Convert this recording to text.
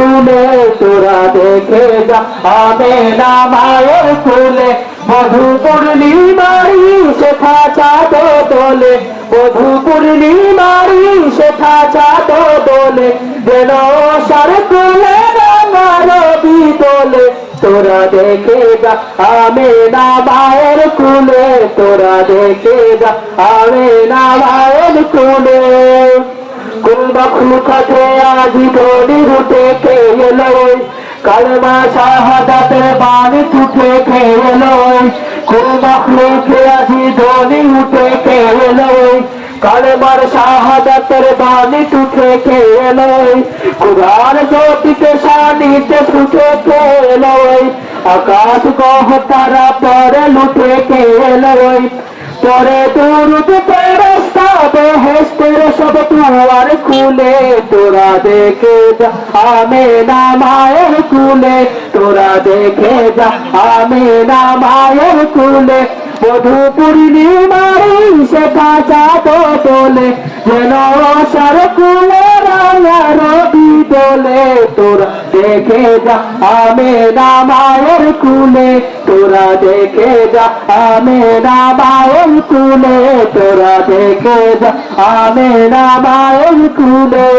কুলে তোরা দেখে যা আমেনা মায়ের কুলে মধু পূর্ণিমারি শেখা চাঁদ দোলে মধু পূর্ণিমারি শেখা চাঁদ দোলে যেন সার কুলে রাঙা রবি দোলে তোরা দেখে যা আমেনা মায়ের কুলে তোরা দেখে যা আমেনা মায়ের কুলে কুল মখলুকাতে আজি ধনী উঠে খেলো কালমা শাহাদাতের বাণী তুঠে খেলো কুল মখলুকে আজি ধনী উঠে খেলো কালমার শাহাদাতের বাণী তুঠে খেলো কুরআন জ্যোতিকে শানিতে ছুটে খেলো আকাশ কহ তারা পরে লুটে খেলো পরে দুরুদ ফেরেশতা বেহেশতের সব দুয়ার খুলে তোরা দেখে যা আমেনা মায়ের কুলে তোরা দেখে যা আমেনা মায়ের কুলে মধু পূর্ণিমারি শেখা চাঁদ দোলে যেন সার কুলে রাঙা রবি দোলে তোরা দেখে যা আমেনা মায়ের কুলে তোরা দেখে যা আমেনা মায়ের কুলে তোরা দেখে যা আমেনা মায়ের কুলে।